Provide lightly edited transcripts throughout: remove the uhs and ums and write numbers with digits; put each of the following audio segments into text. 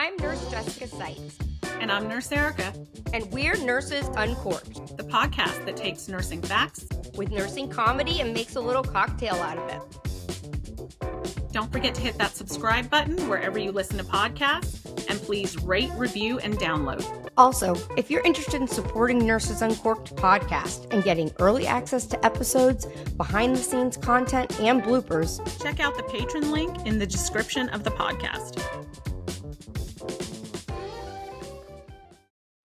I'm Nurse Jessica Seitz. And I'm Nurse Erica. And we're Nurses Uncorked, the podcast that takes nursing facts with nursing comedy and makes a little cocktail out of it. Don't forget to hit that subscribe button wherever you listen to podcasts, and please rate, review, and download. Also, if you're interested in supporting Nurses Uncorked podcast and getting early access to episodes, behind-the-scenes content, and bloopers, check out the Patron link in the description of the podcast.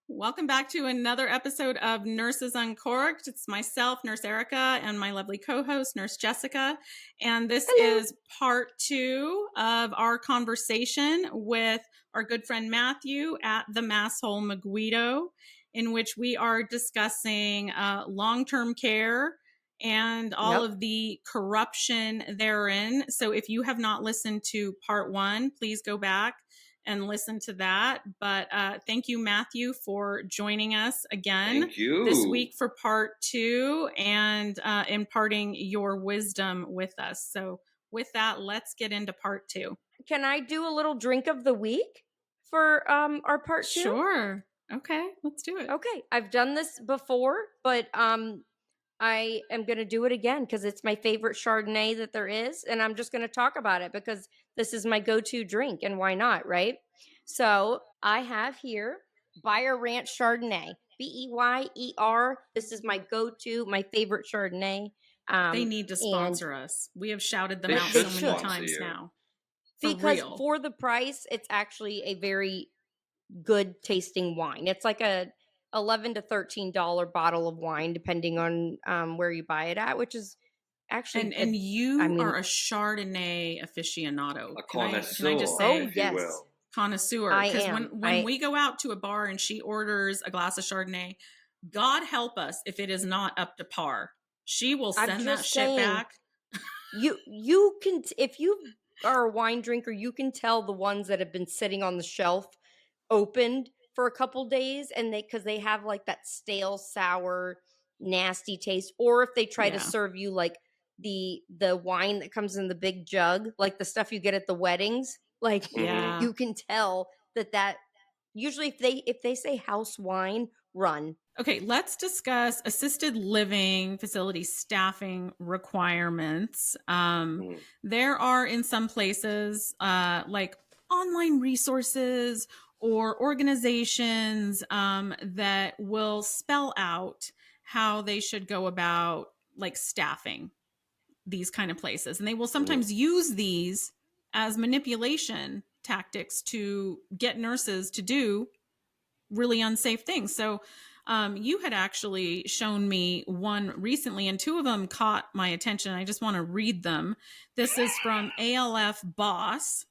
Welcome back to another episode of Nurses Uncorked. It's myself, Nurse Erica, and my lovely co-host, Nurse Jessica. And this is part 2 of our conversation with our good friend Matthew at the Masshole Maguido, in which we are discussing long-term care and all of the corruption therein. So if you have not listened to part 1, please go back and listen to that. But thank you, Matthew, for joining us again this week for part 2 and imparting your wisdom with us. So with that, let's get into part 2. Can I do a little drink of the week for our part 2? Sure. Okay, let's do it. Okay, I've done this before, but I am going to do it again because it's my favorite Chardonnay that there is, and I'm just going to talk about it because this is my go-to drink, and why not, right? So I have here Beyer Ranch Chardonnay, Beyer. This is my go-to, my favorite Chardonnay. They need to sponsor us. We have shouted them out so many times now. Because for the price, it's actually a very good tasting wine. It's like a $11 to $13 bottle of wine, depending on where you buy it at, which is actually and you are a Chardonnay aficionado. A connoisseur, can I just say, if you will. Connoisseur. Because when we go out to a bar and she orders a glass of Chardonnay, God help us if it is not up to par. She will send that shit back. You can, if you are a wine drinker, you can tell the ones that have been sitting on the shelf opened for a couple days, and because they have like that stale, sour, nasty taste, or if they try to serve you like the wine that comes in the big jug, like the stuff you get at the weddings, like you can tell that usually if they say house wine, run. Okay, let's discuss assisted living facility staffing requirements. There are in some places like online resources or organizations that will spell out how they should go about like staffing these kind of places. And they will sometimes use these as manipulation tactics to get nurses to do really unsafe things. So you had actually shown me one recently, and 2 of them caught my attention. I just want to read them. This is from ALF Boss.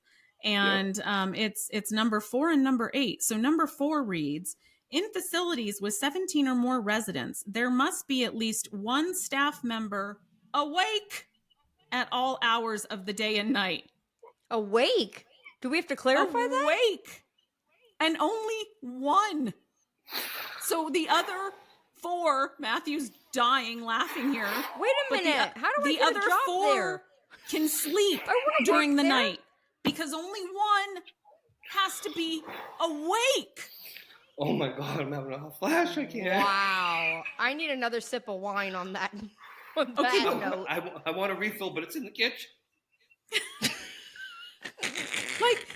And it's number 4 and number 8. So number 4 reads, in facilities with 17 or more residents, there must be at least one staff member awake at all hours of the day and night. Awake? Do we have to clarify that? Awake. And only one. So the other 4, Matthew's dying laughing here. Wait a minute. How do we get a job there? The other 4 can sleep during the night. Because only one has to be awake. Oh my God, I'm having a flash. I can't. Wow. I need another sip of wine on that. Note. I want a refill, but it's in the kitchen. Like,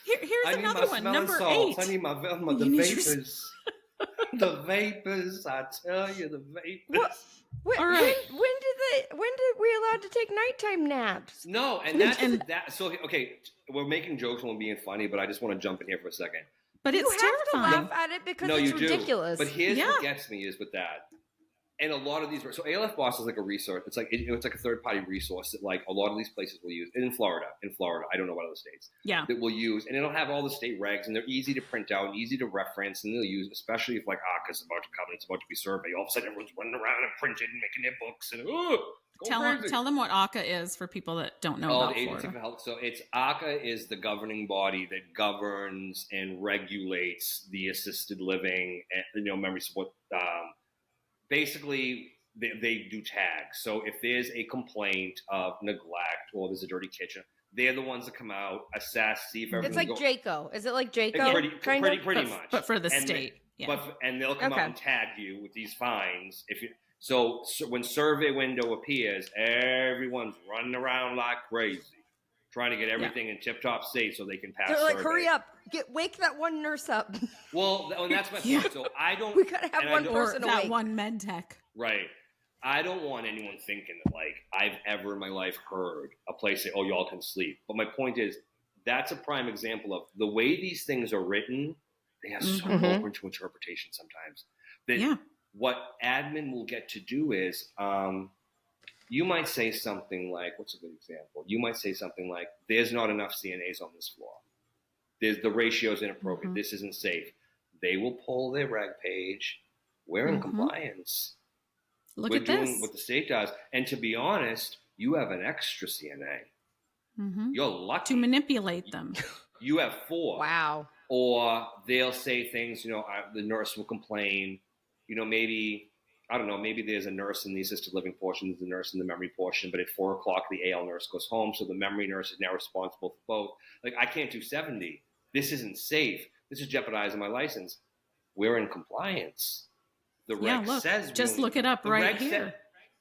here's another one. Number 8. I need the vapors. The vapors, I tell you, the vapors. All right. When did we allowed to take nighttime naps? No, and that. So okay, we're making jokes and we're being funny, but I just want to jump in here for a second. But it's terrifying. You have to laugh at it because it's ridiculous. But here's what gets me is with that, and a lot of these. So ALF Boss is like a resource. It's like it's like a third party resource that like a lot of these places will use. In Florida, I don't know what other states. Yeah. That will use, and it'll have all the state regs, and they're easy to print out and easy to reference, and they'll use, especially if like ACA's about to come and it's about to be surveyed. All of a sudden, everyone's running around and printing and making their books and tell them what ACA is for people that don't know about the Agency for Health. So it's ACA is the governing body that governs and regulates the assisted living and memory support. Basically, they do tags. So if there's a complaint of neglect or there's a dirty kitchen, They're the ones that come out, assess, see if It's everything's like going. JACO. Is it like JACO? Pretty much. But for the And state. and they'll come out and tag you with these fines. So when survey window appears, everyone's running around like crazy, trying to get everything in tip-top state so they can pass. They're like, survey. hurry up, wake that one nurse up. Well, and that's my point. So I don't. We gotta have one person that awake. one med tech. Right. I don't want anyone thinking that like I've ever in my life heard a place say, "Oh, y'all can sleep." But my point is, that's a prime example of the way these things are written. They have so open to interpretation sometimes. That what admin will get to do is, you might say something like, "What's a good example?" You might say something like, "There's not enough CNAs on this floor. The ratio's inappropriate. This isn't safe." They will pull their reg page. We're in compliance. We're doing this. what the state does. And to be honest, you have an extra CNA. You're lucky. To manipulate them. You have 4. Wow. Or they'll say things, the nurse will complain, maybe, I don't know, maybe there's a nurse in the assisted living portion, there's a nurse in the memory portion, but at 4 o'clock, the AL nurse goes home. So the memory nurse is now responsible for both. Like, I can't do 70. This isn't safe. This is jeopardizing my license. We're in compliance. The reg says just look it up right here.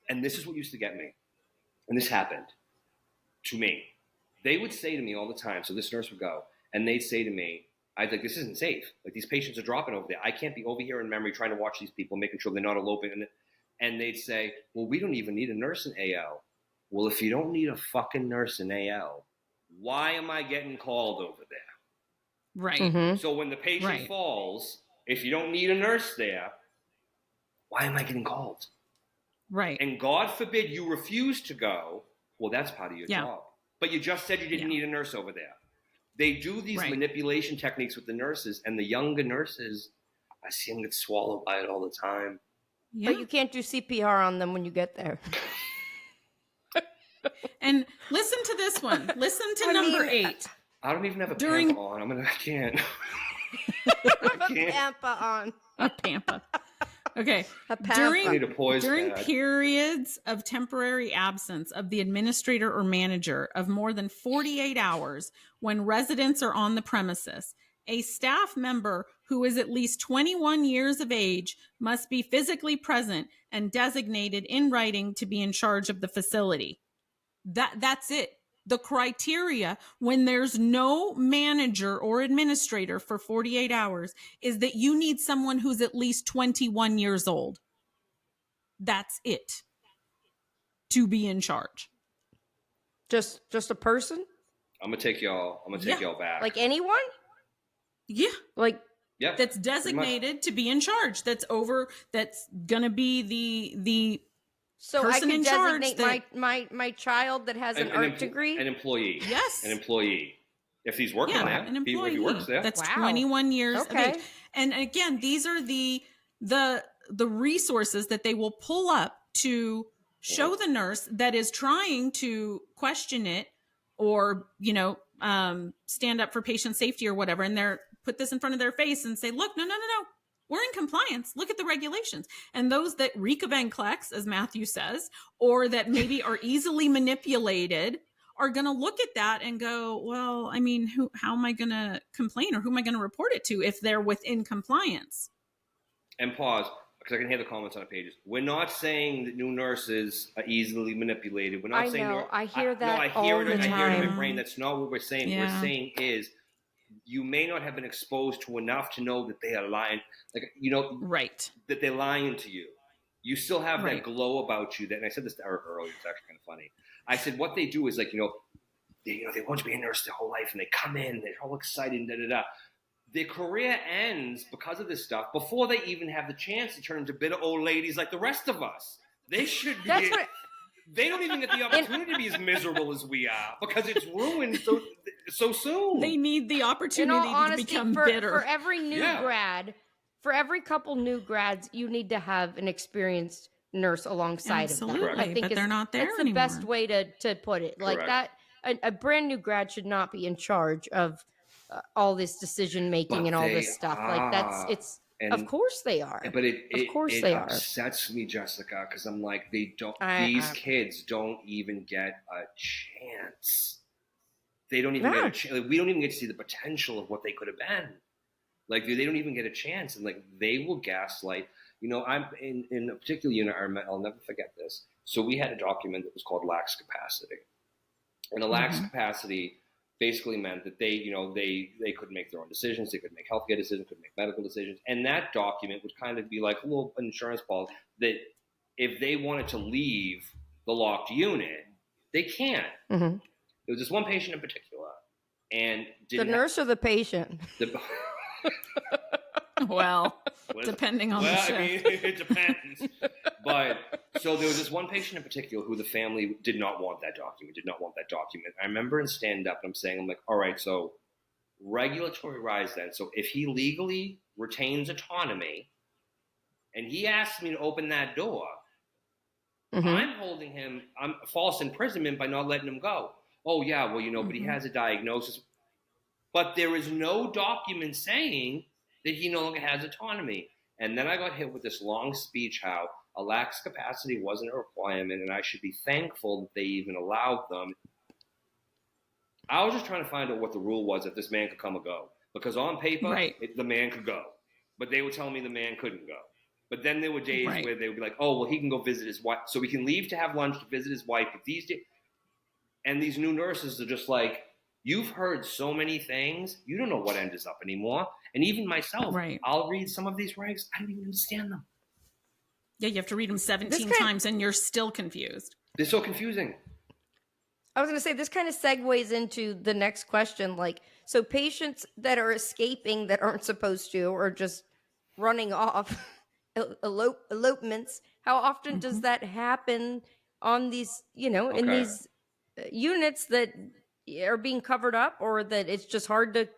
And this is what used to get me. And this happened to me. They would say to me all the time, so this nurse would go, and they'd say to me, I'd like, this isn't safe. Like, these patients are dropping over there. I can't be over here in memory trying to watch these people, making sure they're not eloping. And they'd say, well, we don't even need a nurse in AL. Well, if you don't need a fucking nurse in AL, why am I getting called over there? Right. So when the patient falls, if you don't need a nurse there, why am I getting called? Right. And God forbid you refuse to go. Well, that's part of your job. But you just said you didn't need a nurse over there. They do these manipulation techniques with the nurses, and the younger nurses, I see them get swallowed by it all the time. Yeah. But you can't do CPR on them when you get there. And listen to this one. Listen to number 8. I don't even have a Pampa on. I can't. I can't. Pampa on. A Pampa. Okay. During periods of temporary absence of the administrator or manager of more than 48 hours when residents are on the premises, a staff member who is at least 21 years of age must be physically present and designated in writing to be in charge of the facility. That's it. The criteria when there's no manager or administrator for 48 hours is that you need someone who's at least 21 years old. That's it. To be in charge. Just a person? I'm gonna take y'all back. Like anyone? Yeah. Like that's designated to be in charge. That's gonna be the so person I can designate that, my child that has an art degree? An employee. Yes. An employee. If he's working there. An employee. If he works there. That's 21 years of age. And again, these are the resources that they will pull up to show the nurse that is trying to question it or, stand up for patient safety or whatever. And they're put this in front of their face and say, look, no. We're in compliance. Look at the regulations. And those that reek of NCLEX, as Matthew says, or that maybe are easily manipulated are going to look at that and go, well, I mean, how am I going to complain or who am I going to report it to if they're within compliance? And pause, because I can hear the comments on the pages. We're not saying that new nurses are easily manipulated. We're not saying I hear that I hear it in my brain. That's not what we're saying. Yeah. What we're saying is you may not have been exposed to enough to know that they are lying. That they're lying to you. You still have that glow about you. And I said this to Eric earlier. It's actually kind of funny. I said, what they do is they want to be a nurse their whole life, and they come in, they're all excited, Their career ends because of this stuff before they even have the chance to turn into bitter old ladies like the rest of us. They should be. They don't even get the opportunity to be as miserable as we are because it's ruined so soon. They need the opportunity to become bitter. For every new grad, for every couple new grads, you need to have an experienced nurse alongside of them. I think they're not there that's anymore. The best way to put it. Like that, a brand new grad should not be in charge of all this decision making and all this stuff. Of course they are. But it upsets me, Jessica, because I'm like, these kids don't even get a chance. they don't even get a chance. Like, we don't even get to see the potential of what they could have been. Like, they don't even get a chance, and like they will gaslight. You know, I'm in a particular unit. I'll never forget this. So we had a document that was called LAX Capacity, and a LAX Capacity basically meant that they could make their own decisions. They could make healthcare decisions, could make medical decisions, and that document would kind of be like a little insurance policy that if they wanted to leave the locked unit, they can. There was this one patient in particular, and the nurse or the patient. Well, depending on the shift. I mean, it depends. But so there was this one patient in particular who the family did not want that document. I remember in stand-up, I'm like, all right, so regulatory rise then. So if he legally retains autonomy and he asks me to open that door, I'm holding him, I'm false imprisonment by not letting him go. Oh, yeah, well, you know, but he has a diagnosis. But there is no document saying that he no longer has autonomy. And then I got hit with this long speech how a LAX capacity wasn't a requirement and I should be thankful that they even allowed them. I was just trying to find out what the rule was if this man could come or go. Because on paper, the man could go. But they were telling me the man couldn't go. But then there were days where they would be like, oh, well, he can go visit his wife. So he can leave to have lunch to visit his wife. But these days, and these new nurses are just like, you've heard so many things. You don't know what end is up anymore. And even myself, I'll read some of these regs. I don't even understand them. Yeah, you have to read them 17 times and you're still confused. They're so confusing. I was going to say, this kind of segues into the next question. Like, so patients that are escaping that aren't supposed to, or just running off, elopements, how often does that happen on these, in these units that are being covered up, or that it's just hard to,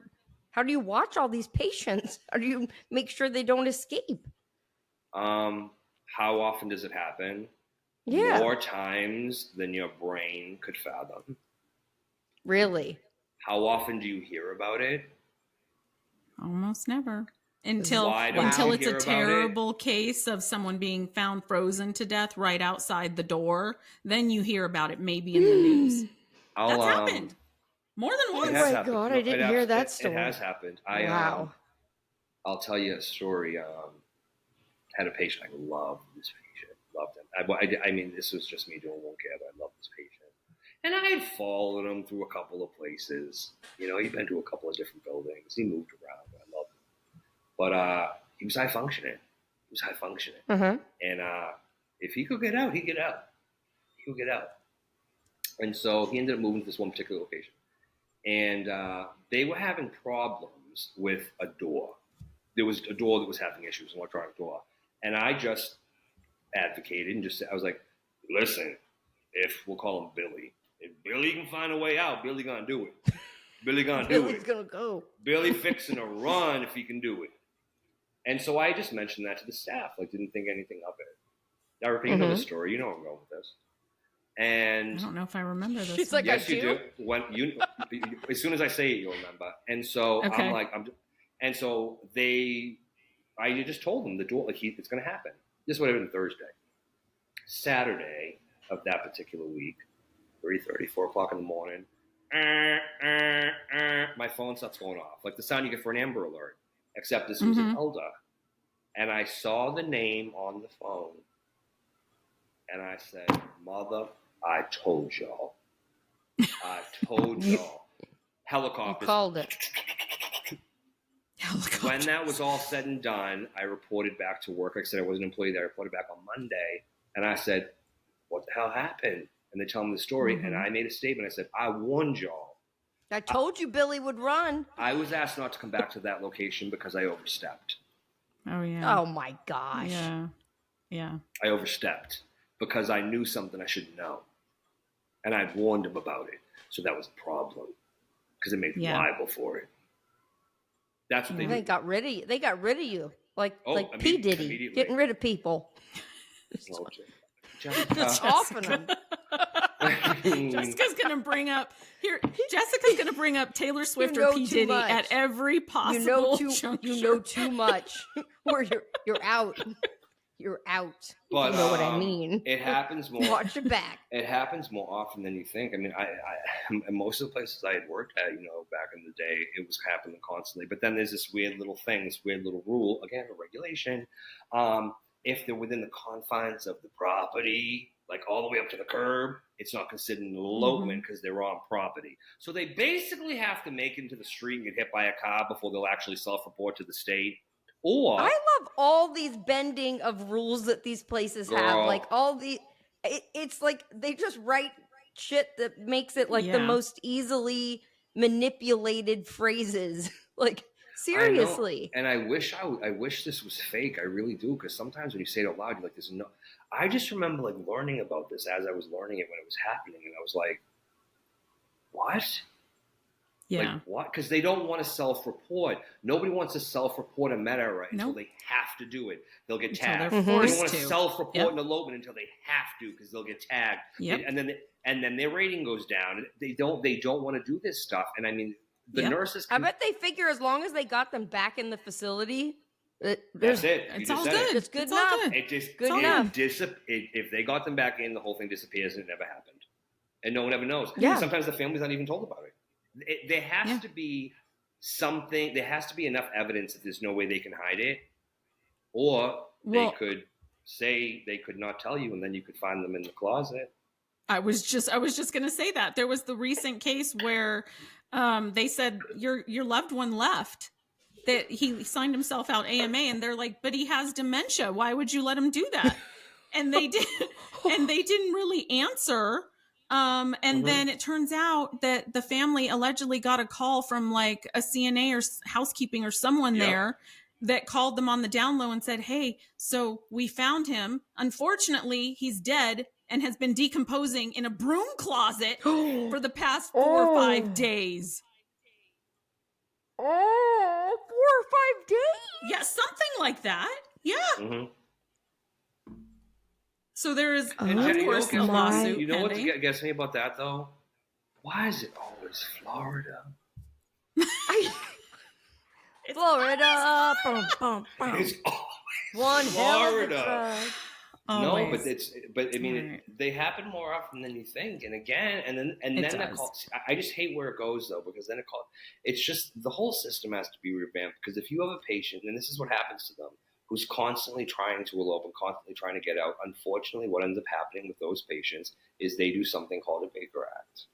how do you watch all these patients? How do you make sure they don't escape? How often does it happen? Yeah. More times than your brain could fathom. Really? How often do you hear about it? Almost never. Until it's a terrible case of someone being found frozen to death right outside the door. Then you hear about it maybe in the news. That's happened. More than once. Oh my God, I didn't hear that story. It has happened. Wow. I'll tell you a story. Had a patient. I loved this patient. Loved him. I mean, this was just me doing one care, but I loved this patient. And I had followed him through a couple of places. He'd been to a couple of different buildings. He moved around. I loved him. But he was high functioning. And if he could get out, he'd get out. He would get out. And so he ended up moving to this one particular location. And they were having problems with a door. There was a door that was having issues, an electronic door. And I just advocated and I was like, listen, we'll call him Billy. If Billy can find a way out, Billy gonna do it. Billy's gonna go. Billy fixing a run if he can do it. And so I just mentioned that to the staff, didn't think anything of it. I repeat the story. You know where I'm going with this. And I don't know if I remember this. She's like, yes, I do. You do. When as soon as I say it, you'll remember. And so I'm like, and so I just told them the door, it's going to happen. This would have been Thursday. Saturday of that particular week, 3:30, 4 o'clock in the morning, my phone starts going off. Like the sound you get for an Amber Alert, except this was an elder. And I saw the name on the phone. And I said, Mother, I told y'all. Helicopter. You called it. When that was all said and done, I reported back to work. Like I said, I was an employee there. I reported back on Monday. And I said, what the hell happened? And they tell me the story. And I made a statement. I said, I warned y'all. I told you Billy would run. I was asked not to come back to that location because I overstepped. Oh, yeah. Oh, my gosh. Yeah. I overstepped because I knew something I shouldn't know. And I warned him about it. So that was a problem because it made me liable for it. That's what they did. They got rid of you. Like P. Diddy, getting rid of people. Jessica's gonna bring up Jessica's gonna bring up Taylor Swift or P. Diddy at every possible juncture. You know too much. Or you're out. you're out. But you know what I mean. It happens more. Watch your back. It happens more often than you think. I mean, I most of the places I had worked at, back in the day, it was happening constantly. But then there's this weird little thing, this weird little rule, again, a regulation. If they're within the confines of the property, like all the way up to the curb, it's not considered an elopement because they're on property. So they basically have to make it into the street and get hit by a car before they'll actually self-report to the state. Or I love all these bending of rules that these places have. Like all the, it's like they just write shit that makes it like the most easily manipulated phrases. Like seriously. And I wish this was fake. I really do, because sometimes when you say it out loud, you're like, "There's no." I just remember like learning about this as I was learning it when it was happening, and I was like, "What?" Yeah. Like, what? Because they don't want to self-report. Nobody wants to self-report a meta until they have to do it. They'll get tagged. They don't want to self-report an elopement until they have to, because they'll get tagged. Yep. And then their rating goes down. They don't want to do this stuff. And I mean, the nurses. I bet they figure as long as they got them back in the facility, that's it. It's all good. It's good enough. It just good enough. If they got them back in, the whole thing disappears and it never happened, and no one ever knows. Yeah. Sometimes the family's not even told about it. There has to be something. There has to be enough evidence that there's no way they can hide it, or they could say they could not tell you, and then you could find them in the closet. I was just going to say that there was the recent case where they said your loved one left, that he signed himself out AMA, and they're like, but he has dementia. Why would you let him do that? And they didn't really answer. Then it turns out that the family allegedly got a call from like a CNA or housekeeping or someone there that called them on the down low and said, "Hey, so we found him. Unfortunately, he's dead and has been decomposing in a broom closet for the past 4 or 5 days." 4 or 5 days? Yeah, something like that. Yeah. Mm-hmm. So there is, of course, a lawsuit. You know what gets me about that, though? Why is it always Florida? Florida. It's always one Florida. Always. But I mean, they happen more often than you think. And again, then I just hate where it goes, though, because then it's just the whole system has to be revamped. Because if you have a patient, and this is what happens to them, who's constantly trying to elope and constantly trying to get out, unfortunately, what ends up happening with those patients is they do something called a Baker Act.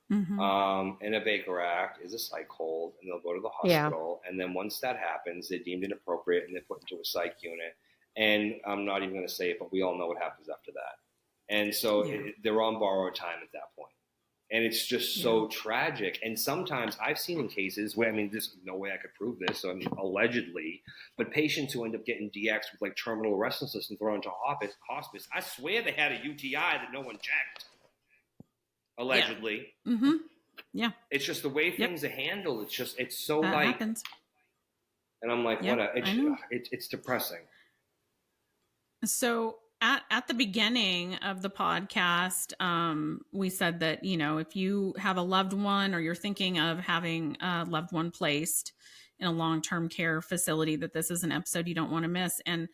And a Baker Act is a psych hold, and they'll go to the hospital. And then once that happens, they're deemed inappropriate, and they're put into a psych unit. And I'm not even going to say it, but we all know what happens after that. And so they're on borrowed time at that point. And it's just so tragic. And sometimes I've seen in cases where, I mean, there's no way I could prove this, so I mean, allegedly, but patients who end up getting DX with like terminal arrest and thrown into hospice, I swear they had a UTI that no one checked. Allegedly. Yeah. It's just the way things are handled. It's so that like, happens. And I'm like, it's depressing. So at the beginning of the podcast, we said that, if you have a loved one or you're thinking of having a loved one placed in a long-term care facility, that this is an episode you don't want to miss. And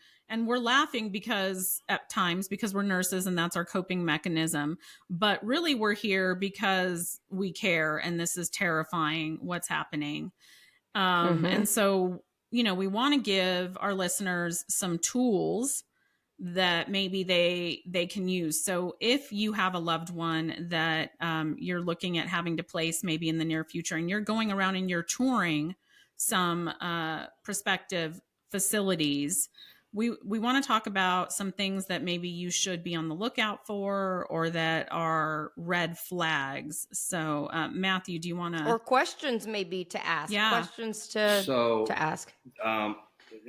we're laughing because we're nurses and that's our coping mechanism. But really we're here because we care, and this is terrifying what's happening. And so, we want to give our listeners some tools that maybe they can use. So if you have a loved one that you're looking at having to place maybe in the near future, and you're going around and you're touring some prospective facilities, we want to talk about some things that maybe you should be on the lookout for, or that are red flags. So Matthew, do you want to? Or questions maybe to ask. Yeah. Questions to ask.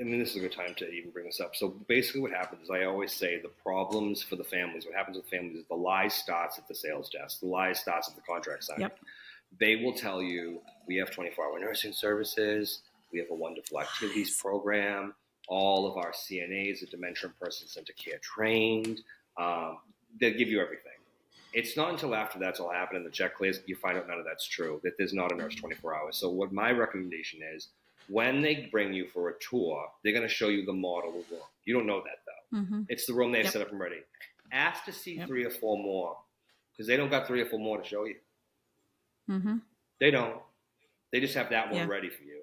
I mean, this is a good time to even bring this up. So basically what happens is, I always say, the problems for the families, what happens with families is the lie starts at the sales desk. The lie starts at the contract signing. Yep. They will tell you, we have 24-hour nursing services. We have a wonderful activities program. All of our CNAs are dementia and person-centered care trained. They'll give you everything. It's not until after that's all happened and the check clears, you find out none of that's true, that there's not a nurse 24 hours. So what my recommendation is, When they bring you for a tour, they're going to show you the model room. You don't know that, though. Mm-hmm. It's the room they've set up and ready. Ask to see 3 or 4 more, because they don't got 3 or 4 more to show you. Mm-hmm. They don't. They just have that one ready for you.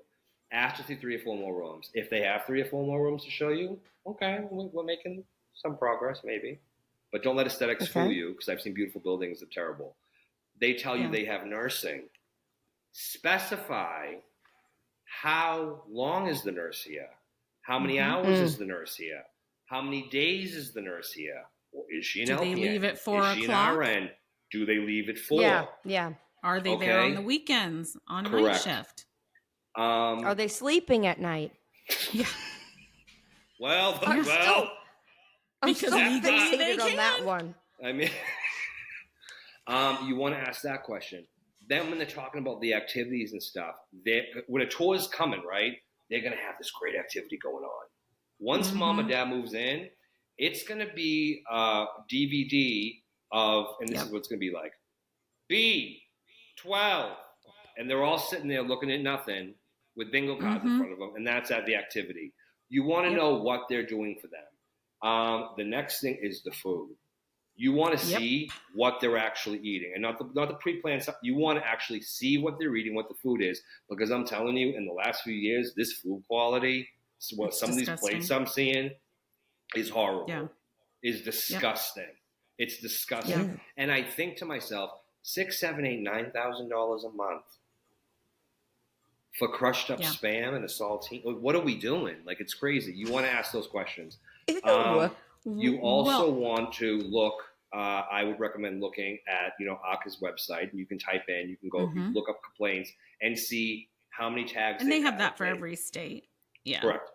Ask to see 3 or 4 more rooms. If they have 3 or 4 more rooms to show you, okay, we're making some progress, maybe. But don't let aesthetics fool you, because I've seen beautiful buildings that are terrible. They tell you they have nursing. Specify how long is the nurse here? How many hours is the nurse here? How many days is the nurse here? Or is she an LPN? Do they leave at 4 o'clock? Is she an RN? Do they leave at 4? Yeah. Are they there on the weekends, on night shift? Are they sleeping at night? Yeah. I'm still fixated on that one. I mean, you want to ask that question. Then when they're talking about the activities and stuff, when a tour is coming, right, they're going to have this great activity going on. Once mom and dad moves in, it's going to be a DVD of, and this is what it's going to be like, B12. And they're all sitting there looking at nothing with bingo cards in front of them, and that's at the activity. You want to know what they're doing for them. The next thing is the food. You want to see what they're actually eating, and not the pre-planned stuff. You want to actually see what they're eating, what the food is, because I'm telling you, in the last few years, this food quality, what some disgusting. Of these plates I'm seeing, is horrible. Yeah. Is disgusting. It's disgusting. Yeah. And I think to myself, $6,000, $7,000, $8,000, $9,000 a month for crushed up spam and a saltine. What are we doing? Like, it's crazy. You want to ask those questions. You also want to look. I would recommend looking at ACA's website. You can type in. You can go look up complaints and see how many tags. And they have that for every state. Yeah, correct.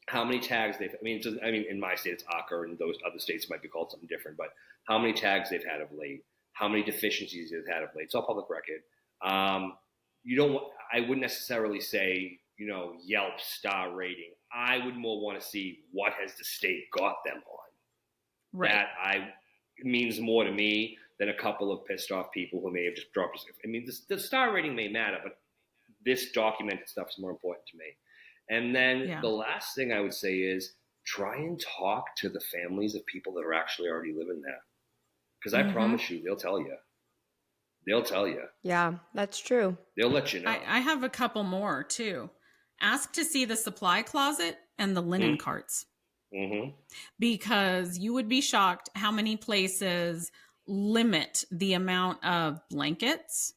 How many tags they've. I mean, in my state it's ACA, and those other states might be called something different. But how many tags they've had of late? How many deficiencies they've had of late? It's all public record. You don't. I wouldn't necessarily say Yelp star rating. I would more want to see what has the state got them on. Right. That means more to me than a couple of pissed off people who may have just dropped. I mean, the star rating may matter, but this documented stuff is more important to me. And then the last thing I would say is try and talk to the families of people that are actually already living there. Because I promise you, they'll tell you. They'll tell you. Yeah, that's true. They'll let you know. I have a couple more, too. Ask to see the supply closet and the linen carts. Mm-hmm. Because you would be shocked how many places limit the amount of blankets,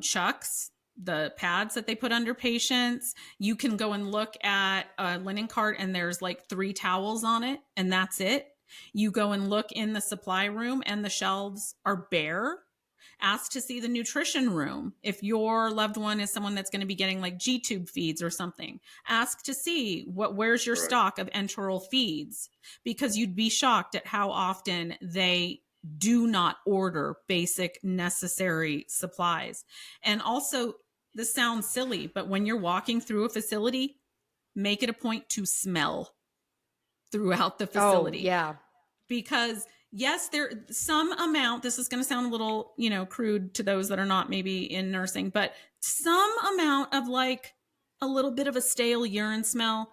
chucks, the pads that they put under patients. You can go and look at a linen cart and there's like 3 towels on it and that's it. You go and look in the supply room and the shelves are bare. Ask to see the nutrition room. If your loved one is someone that's going to be getting like G-tube feeds or something, ask to see where's your stock of enteral feeds, because you'd be shocked at how often they do not order basic necessary supplies. And also, this sounds silly, but when you're walking through a facility, make it a point to smell throughout the facility. Oh, yeah. Because yes, there some amount, this is going to sound a little, crude to those that are not maybe in nursing, but some amount of like a little bit of a stale urine smell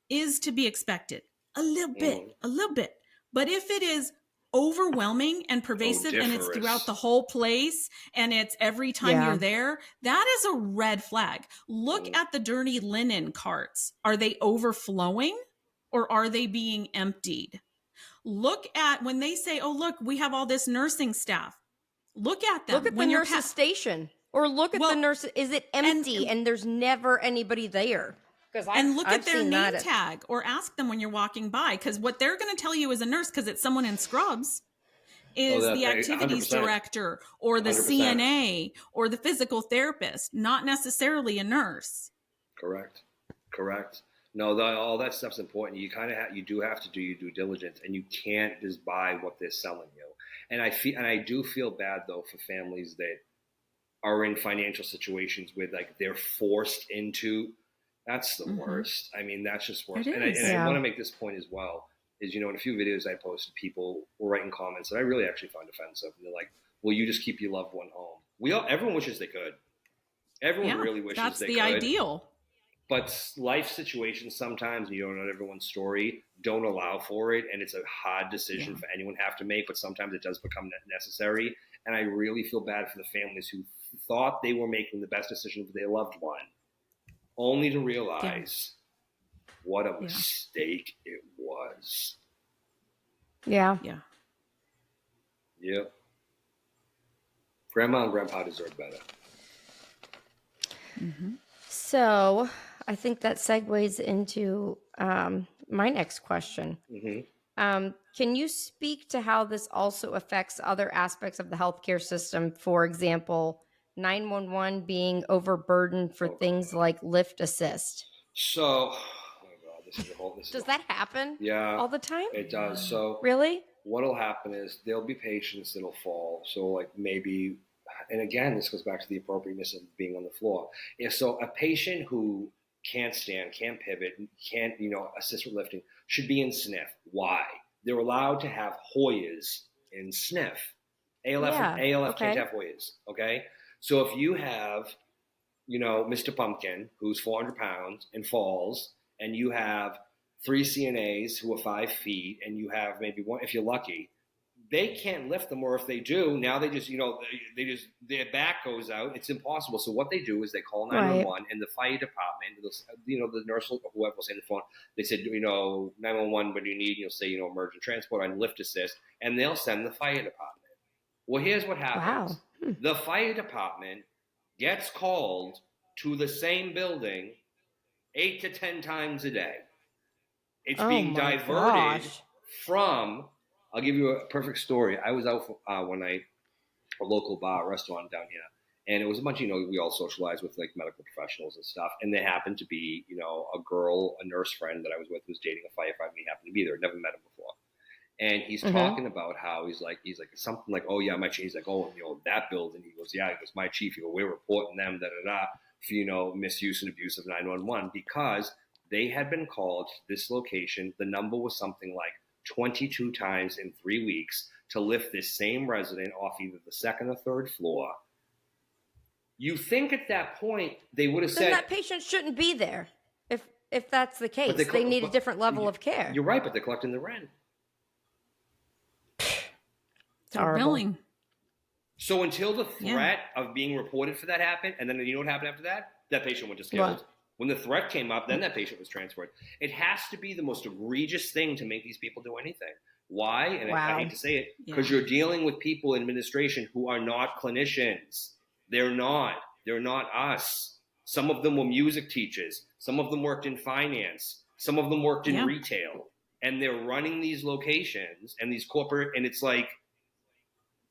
is to be expected. A little bit. But if it is overwhelming and pervasive and it's throughout the whole place and it's every time you're there, that is a red flag. Look at the dirty linen carts. Are they overflowing or are they being emptied? Look at when they say, oh, look, we have all this nursing staff. Look at them. Look at the nurse's station or look at the nurse. Is it empty and there's never anybody there? And look at their name tag or ask them when you're walking by, because what they're going to tell you as a nurse, because it's someone in scrubs, is the activities 100%. Director or the 100%. CNA or the physical therapist, not necessarily a nurse. Correct. No, all that stuff's important. You do have to do your due diligence, and you can't just buy what they're selling you. And I do feel bad though for families that are in financial situations where like they're forced into. That's the worst. I mean, that's just worse. And I want to make this point as well. Is in a few videos I posted, people were writing comments that I really actually found offensive. And they're like, "Well, you just keep your loved one home." Everyone wishes they could. Everyone really wishes they could. That's the ideal. But life situations sometimes, you don't know everyone's story, don't allow for it. And it's a hard decision for anyone to have to make, but sometimes it does become necessary. And I really feel bad for the families who thought they were making the best decision for their loved one, only to realize what a mistake it was. Yeah. Yeah. Yep. Grandma and Grandpa deserve better. Mm-hmm. So I think that segues into my next question. Mm-hmm. Can you speak to how this also affects other aspects of the healthcare system? For example, 911 being overburdened for things like lift assist. So, oh God, this is a whole. Does that happen? Yeah, all the time? It does. So really, what'll happen is there'll be patients that'll fall. So like maybe, and again, this goes back to the appropriateness of being on the floor. So a patient who can't stand, can't pivot, can't assist with lifting should be in SNF. Why? They're allowed to have Hoyas in SNF. ALF can't have Hoyas. Okay, so if you have Mr. Pumpkin, who's 400 pounds and falls, and you have 3 CNAs who are 5 feet, and you have maybe one, if you're lucky, they can't lift them, or if they do, now they just, their back goes out. It's impossible. So what they do is they call 911, and the fire department, the nurse or whoever will say on the phone, they said, 911, what do you need? You'll say, emergent transport on lift assist, and they'll send the fire department. Well, here's what happens. Wow. The fire department gets called to the same building 8 to 10 times a day. It's being diverted from, I'll give you a perfect story. I was out one night, a local bar, restaurant down here, and it was a bunch of, we all socialize with like medical professionals and stuff. And there happened to be, a nurse friend that I was with who was dating a firefighter, and he happened to be there. Never met him before. And he's talking about how he's like something like, oh yeah, my chief. He's like, oh, that building. He goes, yeah, he goes, my chief. He goes, we're reporting them, for, misuse and abuse of 911 because they had been called to this location. The number was something like 22 times in 3 weeks to lift this same resident off either the second or third floor. You think at that point they would have said that patient shouldn't be there. If that's the case, they need a different level of care. You're right, but they're collecting the rent. They're billing. So until the threat of being reported for that happened, and then you know what happened after that? That patient went to skilled. What? When the threat came up, then that patient was transferred. It has to be the most egregious thing to make these people do anything. Why? And I hate to say it, because you're dealing with people in administration who are not clinicians. They're not. They're not us. Some of them were music teachers. Some of them worked in finance. Some of them worked in retail. And they're running these locations and these corporate, and it's like,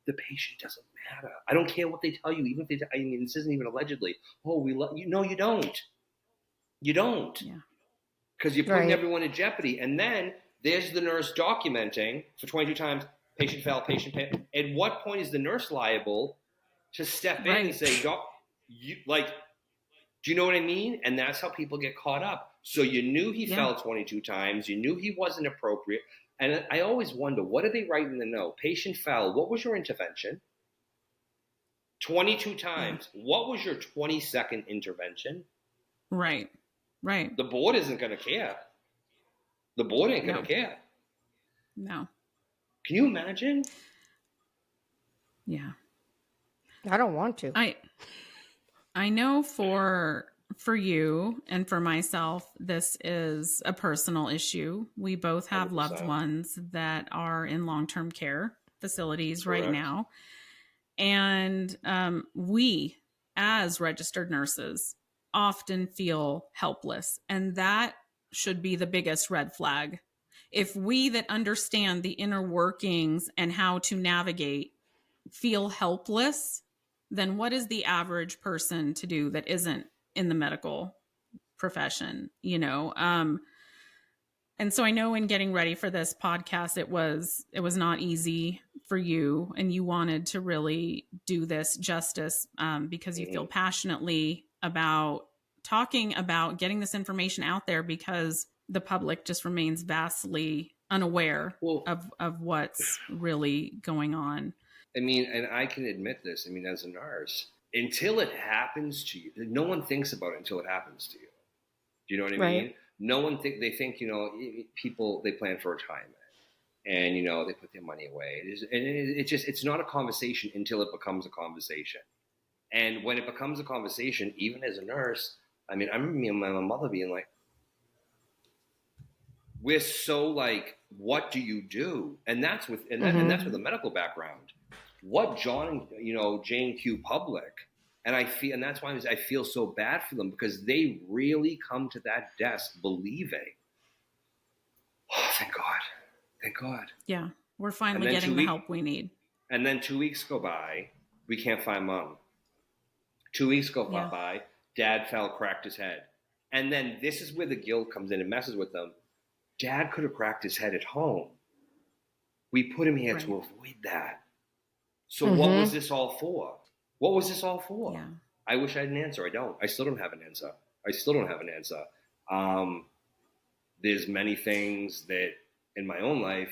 the patient doesn't matter. I don't care what they tell you, even if this isn't even allegedly. Oh, we love you. No, you don't. You don't. Yeah. Because you're putting everyone in jeopardy. And then there's the nurse documenting for 22 times, patient fell, patient paid. At what point is the nurse liable to step in and say, do you know what I mean? And that's how people get caught up. So you knew he fell 22 times. You knew he wasn't appropriate. And I always wonder, what do they write in the note? Patient fell. What was your intervention? 22 times. What was your 22nd intervention? Right. The board isn't going to care. The board ain't going to care. No. Can you imagine? Yeah. I don't want to. I know for you and for myself, this is a personal issue. We both have 100%. Loved ones that are in long-term care facilities right now. And we, as registered nurses, often feel helpless. And that should be the biggest red flag. If we that understand the inner workings and how to navigate feel helpless, then what is the average person to do that isn't in the medical profession, And so I know in getting ready for this podcast, it was not easy for you, and you wanted to really do this justice because you feel passionately about talking about getting this information out there, because the public just remains vastly unaware of what's really going on. I mean, and I can admit this, as a nurse, until it happens to you, no one thinks about it until it happens to you. Do you know what I mean? No one they think, people, they plan for retirement and, they put their money away. It's not a conversation until it becomes a conversation. And when it becomes a conversation, even as a nurse, I remember me and my mother being like, we're so like, what do you do? And that's with a medical background. What John and Jane Q public, and that's why I feel so bad for them, because they really come to that desk believing, oh, thank God. Yeah, we're finally getting the help we need. And then 2 weeks go by, we can't find mom. 2 weeks go by, dad cracked his head. And then this is where the guilt comes in and messes with them. Dad could have cracked his head at home. We put him here to avoid that. So what was this all for? Yeah. I wish I had an answer. I don't. I still don't have an answer. There's many things that in my own life,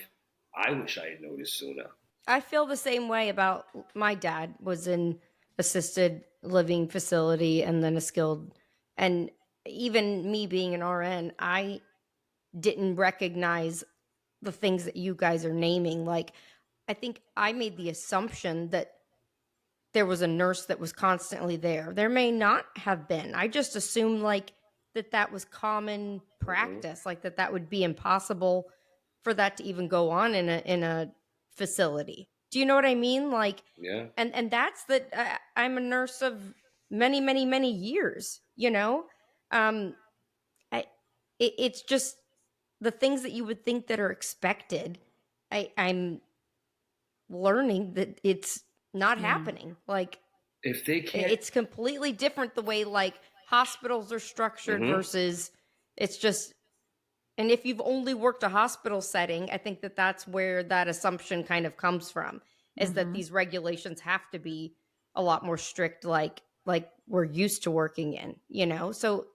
I wish I had noticed sooner. I feel the same way about my dad was in assisted living facility and then a skilled, and even me being an RN, I didn't recognize the things that you guys are naming. Like, I think I made the assumption that there was a nurse that was constantly there. There may not have been. I just assumed like that was common practice, like that would be impossible for that to even go on in a facility. Do you know what I mean? Like, yeah. And that's that. I'm a nurse of many, many, many years. It's just the things that you would think that are expected. I'm learning that it's not happening. Like, if they can't, it's completely different the way like hospitals are structured versus it's just. And if you've only worked a hospital setting, I think that's where that assumption kind of comes from, is that these regulations have to be a lot more strict, like we're used to working in, So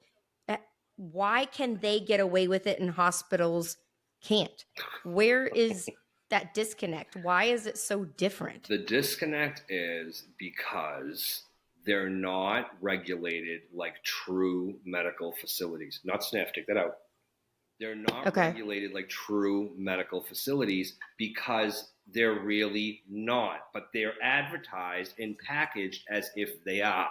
why can they get away with it and hospitals can't? Where is that disconnect? Why is it so different? The disconnect is because they're not regulated like true medical facilities. Not SNF, take that out. They're not regulated like true medical facilities because they're really not, but they're advertised and packaged as if they are.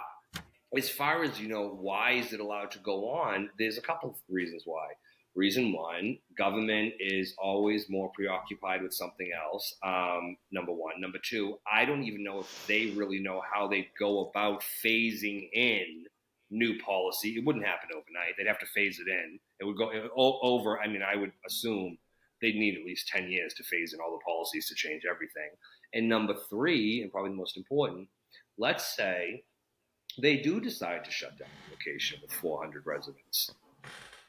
As far as, why is it allowed to go on? There's a couple of reasons why. Reason one, government is always more preoccupied with something else. Number one. Number two, I don't even know if they really know how they go about phasing in new policy. It wouldn't happen overnight. They'd have to phase it in. It would go over. I would assume they'd need at least 10 years to phase in all the policies to change everything. And number three, and probably the most important, let's say they do decide to shut down the location with 400 residents.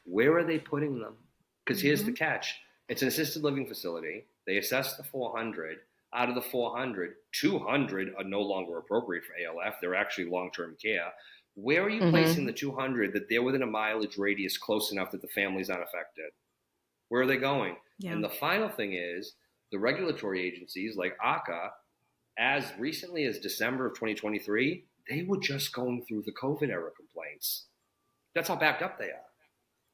Where are they putting them? Because here's the catch. It's an assisted living facility. They assess the 400. Out of the 400, 200 are no longer appropriate for ALF. They're actually long-term care. Where are you placing the 200 that they're within a mileage radius close enough that the family's unaffected? Where are they going? Yeah. And the final thing is the regulatory agencies like ACA, as recently as December of 2023, they were just going through the COVID era complaints. That's how backed up they are.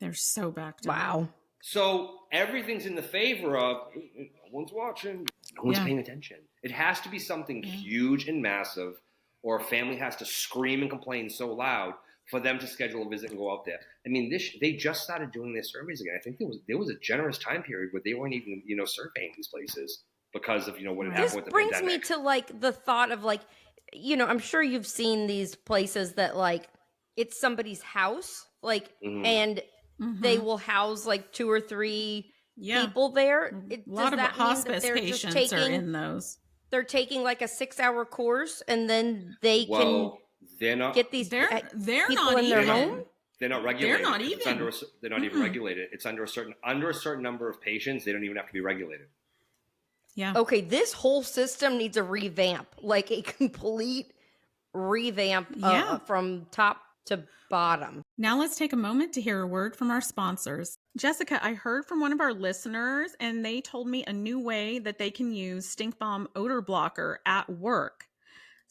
They're so backed up. Wow. So everything's in the favor of no one's watching, no one's paying attention. It has to be something huge and massive, or a family has to scream and complain so loud for them to schedule a visit and go out there. They just started doing their surveys again. I think there was a generous time period where they weren't even, surveying these places because of, what had happened with the pandemic. This brings me to like the thought of like, I'm sure you've seen these places that like it's somebody's house, like, and they will house like 2 or 3 people there. A lot of hospice patients are in those. They're taking like a 6-hour course, and then they can get these they're people not in even, their home. They're not regulated. They're not even. They're not even regulated. It's under a certain number of patients. They don't even have to be regulated. Yeah. Okay, this whole system needs a revamp, like a complete revamp from top to bottom. Now let's take a moment to hear a word from our sponsors. Jessica, I heard from one of our listeners, and they told me a new way that they can use Stink Bomb odor blocker at work.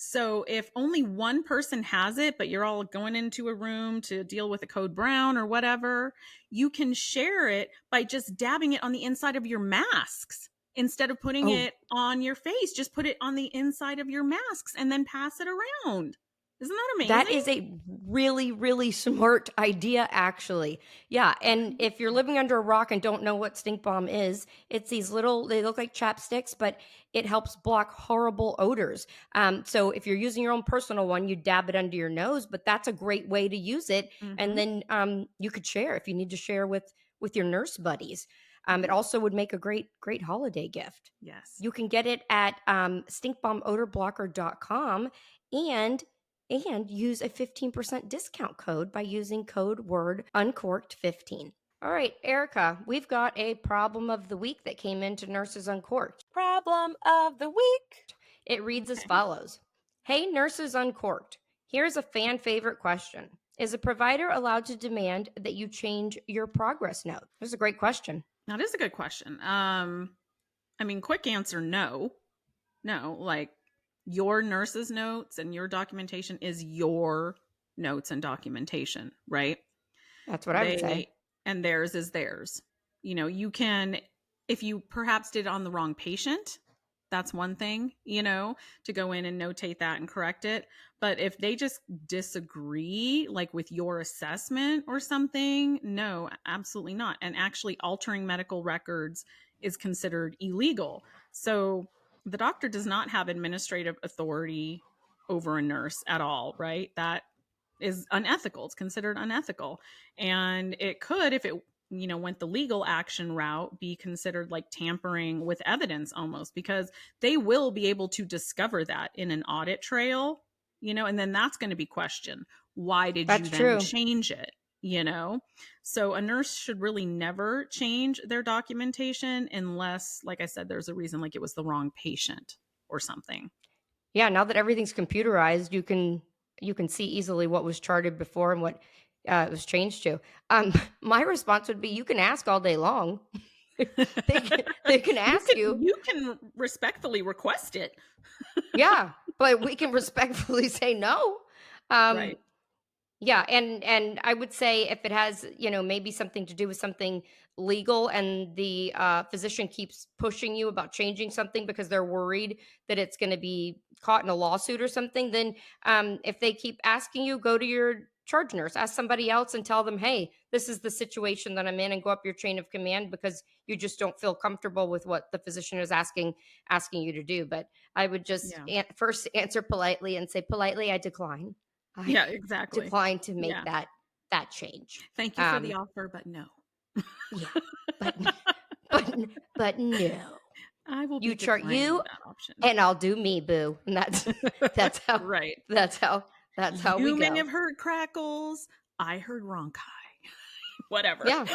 So if only one person has it, but you're all going into a room to deal with a code brown or whatever, you can share it by just dabbing it on the inside of your masks. Instead of putting it on your face, just put it on the inside of your masks and then pass it around. Isn't that amazing? That is a really, really smart idea, actually. Yeah. And if you're living under a rock and don't know what stink bomb is, it's these little, they look like chapsticks, but it helps block horrible odors. So if you're using your own personal one, you dab it under your nose, but that's a great way to use it. And then you could share if you need to share with your nurse buddies. It also would make a great holiday gift. Yes. You can get it at stinkbombodor.com and use a 15% discount code by using code word uncorked15. All right, Erica, we've got a problem of the week that came into Nurses Uncorked. Problem of the week. It reads as follows. Hey, Nurses Uncorked. Here's a fan favorite question. Is a provider allowed to demand that you change your progress note? That's a great question. That is a good question. Quick answer, no. No, like your nurse's notes and your documentation is your notes and documentation, right? That's what I would say. And theirs is theirs. You can, if you perhaps did it on the wrong patient, that's one thing, to go in and notate that and correct it. But if they just disagree, like with your assessment or something, no, absolutely not. And actually altering medical records is considered illegal. So the doctor does not have administrative authority over a nurse at all, right? That is unethical. It's considered unethical. And it could, if it went the legal action route, be considered like tampering with evidence almost, because they will be able to discover that in an audit trail, and then that's going to be questioned. Why did you then change it? So a nurse should really never change their documentation unless, like I said, there's a reason, like it was the wrong patient or something. Yeah. Now that everything's computerized, you can see easily what was charted before and what it was changed to. My response would be, you can ask all day long. they can ask you. You can respectfully request it. Yeah, but we can respectfully say no. Right. Yeah, and I would say if it has, maybe something to do with something legal and the physician keeps pushing you about changing something because they're worried that it's going to be caught in a lawsuit or something, then if they keep asking you, go to your charge nurse, ask somebody else and tell them, hey, this is the situation that I'm in, and go up your chain of command because you just don't feel comfortable with what the physician is asking you to do. But I would just first answer politely and say, politely, I decline. Yeah, exactly. Decline to make that change. Thank you for the offer, but no. Yeah, but no. I will. You chart you, that option. And I'll do me, boo. And that's how. Right. That's how we go. You may have heard crackles. I heard ronchi. Whatever. Yeah.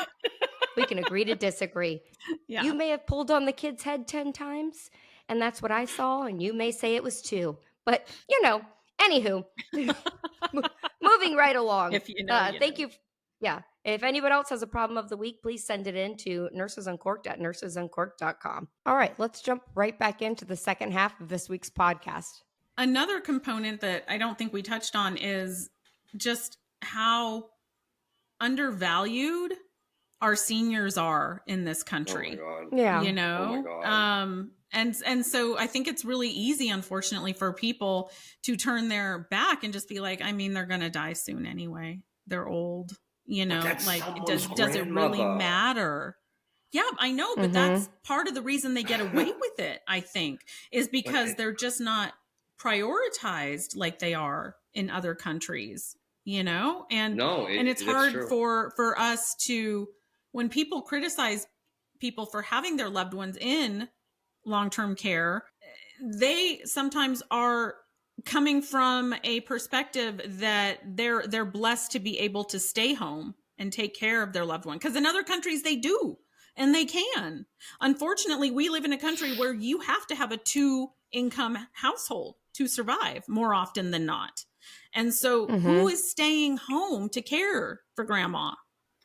We can agree to disagree. Yeah. You may have pulled on the kid's head 10 times, and that's what I saw, and you may say it was 2. But, anywho, moving right along. If you know, thank you. Yeah. If anyone else has a problem of the week, please send it in to nursesuncorked@nursesuncorked.com. All right, let's jump right back into the second half of this week's podcast. Another component that I don't think we touched on is just how undervalued our seniors are in this country. Oh my God. Yeah. Oh my God. And so I think it's really easy, unfortunately, for people to turn their back and just be like, they're going to die soon anyway. They're old, like does it really matter? Yeah, I know, but that's part of the reason they get away with it, I think, is because they're just not prioritized like they are in other countries, and it's hard for us to, when people criticize people for having their loved ones in long-term care, they sometimes are coming from a perspective that they're blessed to be able to stay home and take care of their loved one, because in other countries they do and they can. Unfortunately, we live in a country where you have to have a 2-income household to survive more often than not. And so who is staying home to care for grandma?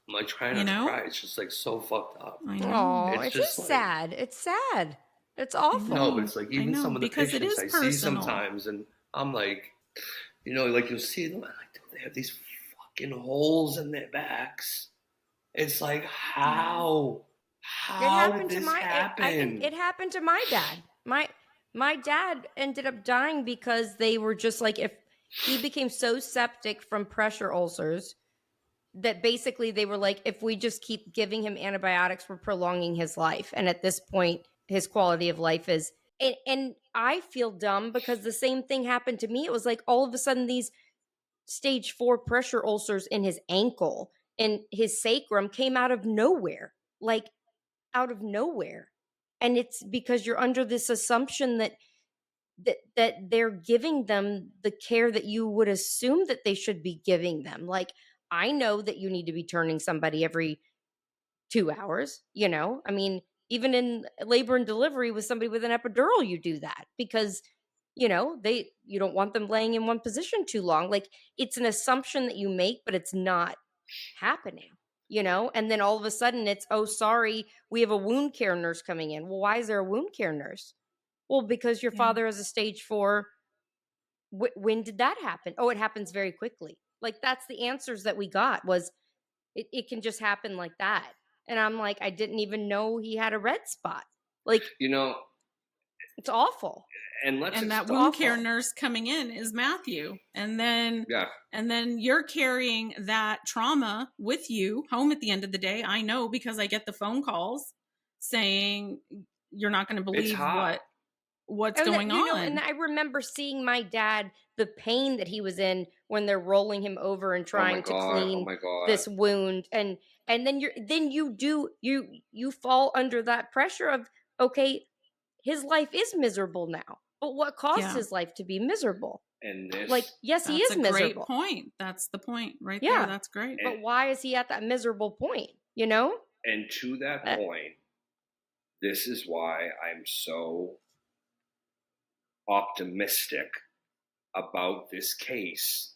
I'm like trying not to cry. It's just like so fucked up. I know. Oh, it's just like, sad. It's sad. It's awful. No, but it's like even some of the patients I see sometimes, and I'm like, you know, like you'll see them, like they have these fucking holes in their backs. It's like, how did this happen? It happened to my dad. My dad ended up dying because they were just like, if he became so septic from pressure ulcers that basically they were like, if we just keep giving him antibiotics, we're prolonging his life. And at this point, his quality of life is, and I feel dumb because the same thing happened to me. It was like all of a sudden these stage 4 pressure ulcers in his ankle and his sacrum came out of nowhere, like out of nowhere. And it's because you're under this assumption that they're giving them the care that you would assume that they should be giving them. Like, I know that you need to be turning somebody every 2 hours, you know? I mean, even in labor and delivery with somebody with an epidural, you do that because, you know, you don't want them laying in one position too long. Like, it's an assumption that you make, but it's not happening, you know? And then all of a sudden it's, oh, sorry, we have a wound care nurse coming in. Well, why is there a wound care nurse? Well, because your father has a stage 4. When did that happen? Oh, it happens very quickly. Like, that's the answers that we got was it can just happen like that. And I'm like, I didn't even know he had a red spot. Like, you know, it's awful. And that wound care nurse coming in is Matthew. And then you're carrying that trauma with you home at the end of the day. I know because I get the phone calls saying you're not going to believe what's going on. And I remember seeing my dad, the pain that he was in when they're rolling him over and trying to clean this wound. And then you fall under that pressure of, okay, his life is miserable now. But what caused his life to be miserable? And this, like, yes, he is miserable. That's a great point. That's the point right there. That's great. But why is he at that miserable point, you know? And to that point, this is why I'm so optimistic about this case,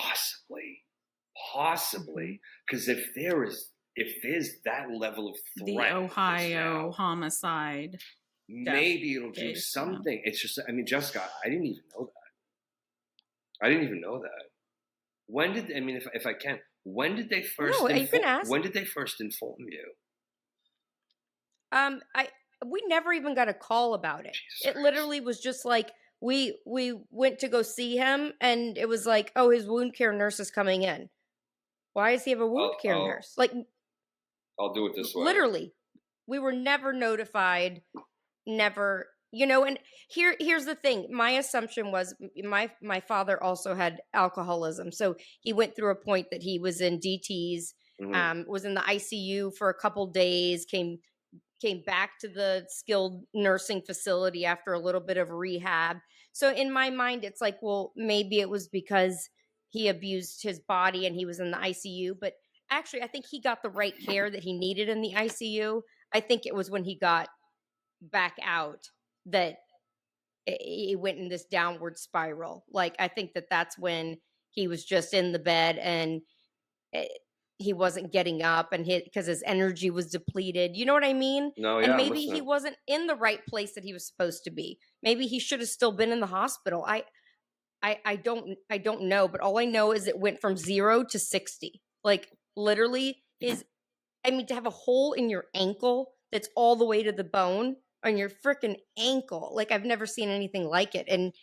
possibly, because if there's that level of threat, the Ohio homicide, maybe it'll do something. It's just, I mean, Jessica, I didn't even know that. When did, I mean, if I can, when did they first? No, you can ask. When did they first inform you? We never even got a call about it. Jesus It literally was just like we went to go see him, and it was like, oh, his wound care nurse is coming in. Why does he have a wound care nurse? Like, I'll do it this way. Literally, we were never notified. Never, you know. And here's the thing. My assumption was my father also had alcoholism, so he went through a point that he was in DTs, was in the ICU for a couple days, came back to the skilled nursing facility after a little bit of rehab. So in my mind, it's like, well, maybe it was because he abused his body and he was in the ICU. But actually, I think he got the right care that he needed in the ICU. I think it was when he got back out that it went in this downward spiral. Like, I think that's when he was just in the bed and he wasn't getting up, and because his energy was depleted. You know what I mean? No, and maybe he wasn't in the right place that he was supposed to be. Maybe he should have still been in the hospital. I don't know, but all I know is it went from 0 to 60. Like, literally to have a hole in your ankle that's all the way to the bone on your freaking ankle. Like, I've never seen anything like it in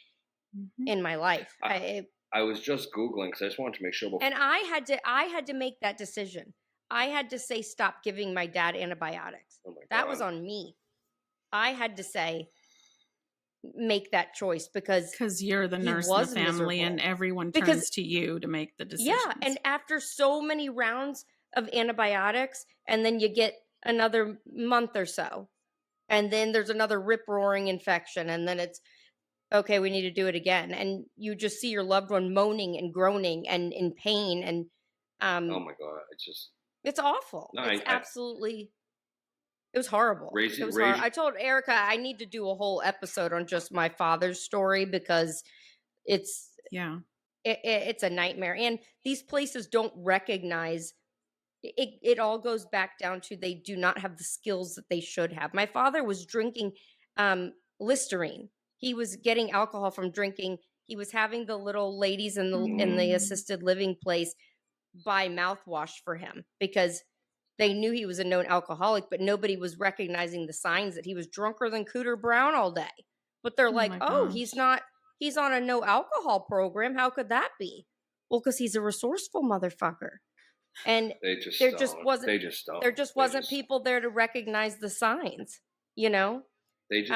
my life. I was just Googling because I just wanted to make sure. And I had to make that decision. I had to say, stop giving my dad antibiotics. Oh my God. That was on me. I had to say, make that choice because you're the nurse in the family, and everyone turns to you to make the decision. Yeah, and after so many rounds of antibiotics, and then you get another month or so, and then there's another rip-roaring infection, and then it's, okay, we need to do it again. And you just see your loved one moaning and groaning and in pain. And oh my God, it's awful. No, it was horrible. I told Erica I need to do a whole episode on just my father's story because it's a nightmare. And these places don't recognize it. It all goes back down to they do not have the skills that they should have. My father was drinking Listerine. He was getting alcohol from drinking he was having the little ladies in the assisted living place buy mouthwash for him because they knew he was a known alcoholic, but nobody was recognizing the signs that he was drunker than Cooter Brown all day. But they're like, oh, he's on a no alcohol program. How could that be? Well, because he's a resourceful motherfucker. And there just wasn't people there to recognize the signs, you know? They just,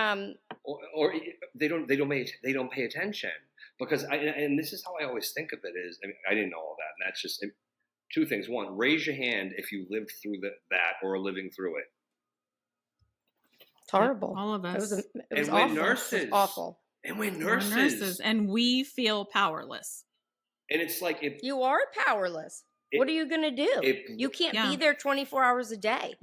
or they don't pay attention because and this is how I always think of it is, I mean, I didn't know all that. And that's just two things. One, raise your hand if you lived through that or are living through it. It's horrible. All of us. It was awful. Nurses. It was awful. And we're nurses. And we feel powerless. And it's like you are powerless. What are you going to do? You can't be there 24 hours a day.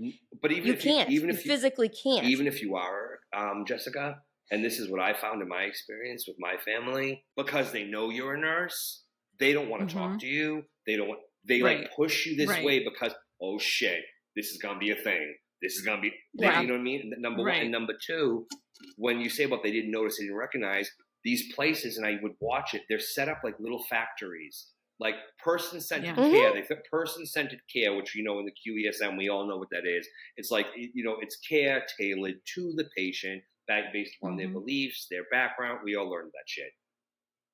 But even you physically can't. Even if you are, Jessica, and this is what I found in my experience with my family, because they know you're a nurse, they don't want to talk to you. They like push you this way because, oh shit, this is going to be a thing. This is going to be, you know what I mean? Number one. And number two, when you say about they didn't notice, they didn't recognize, these places, and I would watch it, they're set up like little factories. Like person-centered care. They put person-centered care, which, you know, in the QESM, we all know what that is. It's like, you know, it's care tailored to the patient based upon their beliefs, their background. We all learned that shit.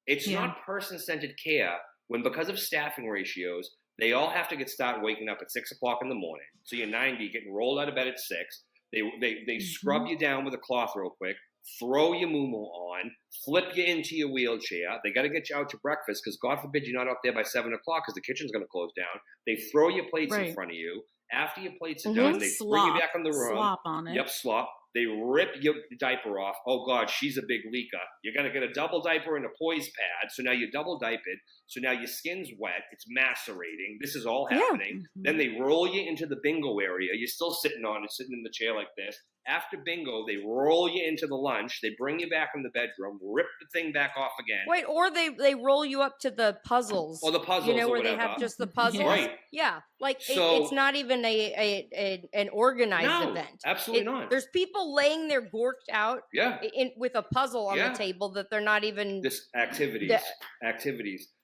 It's not person-centered care when, because of staffing ratios, they all have to start waking up at 6 o'clock in the morning. So you're 90, getting rolled out of bed at 6. They scrub you down with a cloth real quick, throw your moo-moo on, flip you into your wheelchair. They got to get you out to breakfast because God forbid you're not out there by 7 o'clock because the kitchen's going to close down. They throw your plates in front of you. After your plates are done, they bring you back in the room. Slop on it. Yep, slop. They rip your diaper off. Oh, God, she's a big leaker. You're going to get a double diaper and a poise pad. So now you're double diapered. So now your skin's wet. It's macerating. This is all happening. Then they roll you into the bingo area. You're still sitting in the chair like this. After bingo, they roll you into the lunch. They bring you back in the bedroom, rip the thing back off again. Wait, or they roll you up to the puzzles. Or the puzzles, you know, where they have just the puzzles. Right. Yeah, like it's not even an organized event. Absolutely not. There's people laying there gorked out. With a puzzle on the table that they're not even. This activities.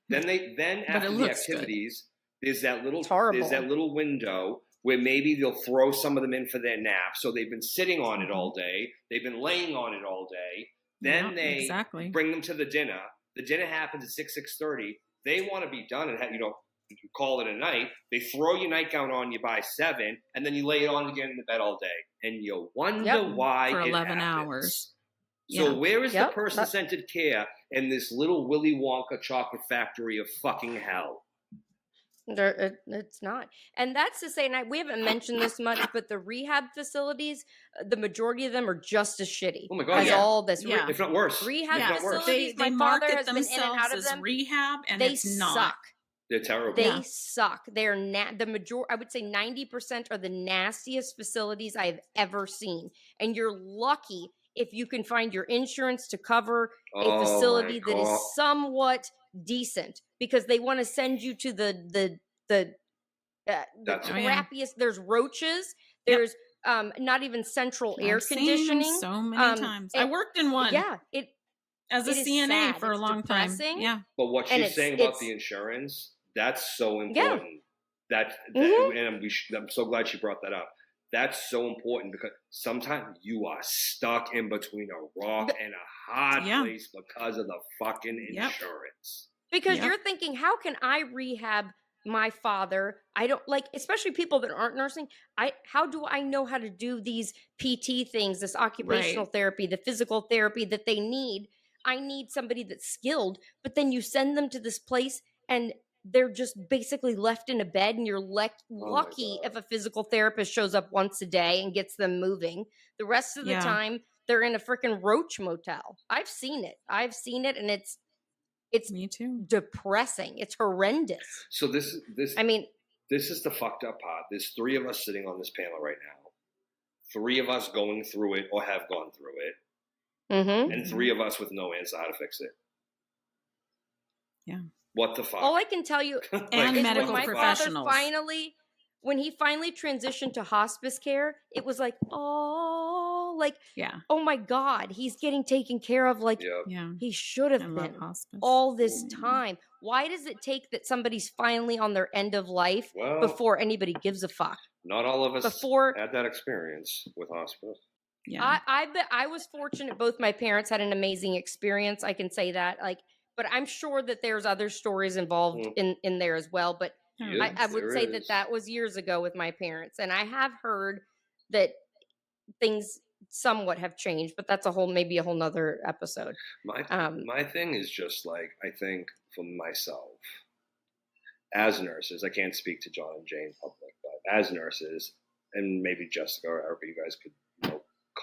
Then after the activities, there's that little window where maybe they'll throw some of them in for their nap. So they've been sitting on it all day. They've been laying on it all day. Then they bring them to the dinner. The dinner happens at 6:30. They want to be done and call it a night. They throw your nightgown on you by 7, and then you lay it on again in the bed all day. And you wonder why for it 11 happens. hours. So where is the person-centered care in this little Willy Wonka chocolate factory of fucking hell? It's not. And that's to say, and we haven't mentioned this much, but the rehab facilities, the majority of them are just as shitty. Oh my God, as all this. If not worse. Rehab facilities, they my father has market been in and out of themselves as them. rehab, and they it's not. suck. They're terrible. They suck. They're the majority. I would say 90% are the nastiest facilities I have ever seen. And you're lucky if you can find your insurance to cover a facility that is somewhat decent, because they want to send you to the crappiest. There's roaches. There's not even central air conditioning. So many times. I worked in one. Yeah, as a CNA for a long time. Yeah. But what she's saying about the insurance, that's so important. I'm so glad she brought that up. That's so important because sometimes you are stuck in between a rock and a hard place because of the fucking insurance. Because you're thinking, how can I rehab my father? I don't especially people that aren't nursing. How do I know how to do these PT things, this occupational therapy, the physical therapy that they need? I need somebody that's skilled, but then you send them to this place and they're just basically left in a bed, and you're lucky if a physical therapist shows up once a day and gets them moving. The rest of the time, they're in a freaking roach motel. I've seen it, and it's me too. Depressing. It's horrendous. So this is the fucked up part. There's 3 of us sitting on this panel right now. 3 of us going through it or have gone through it, and 3 of us with no answer how to fix it. Yeah. What the fuck? All I can tell you and is medical when my professionals. father when he finally transitioned to hospice care, it was like, oh, like, oh my God, he's getting taken care of like he should have been all this time. Why does it take that somebody's finally on their end of life before anybody gives a fuck? Not all of us had that experience with hospice. Yeah, I was fortunate. Both my parents had an amazing experience. I can say that. Like, but I'm sure that there's other stories involved in there as well. But I would say that was years ago with my parents, and I have heard that things somewhat have changed, but that's maybe a whole nother episode. My thing is just like, I think for myself, as nurses, I can't speak to John and Jane public, but as nurses, and maybe Jessica or Erica, you guys could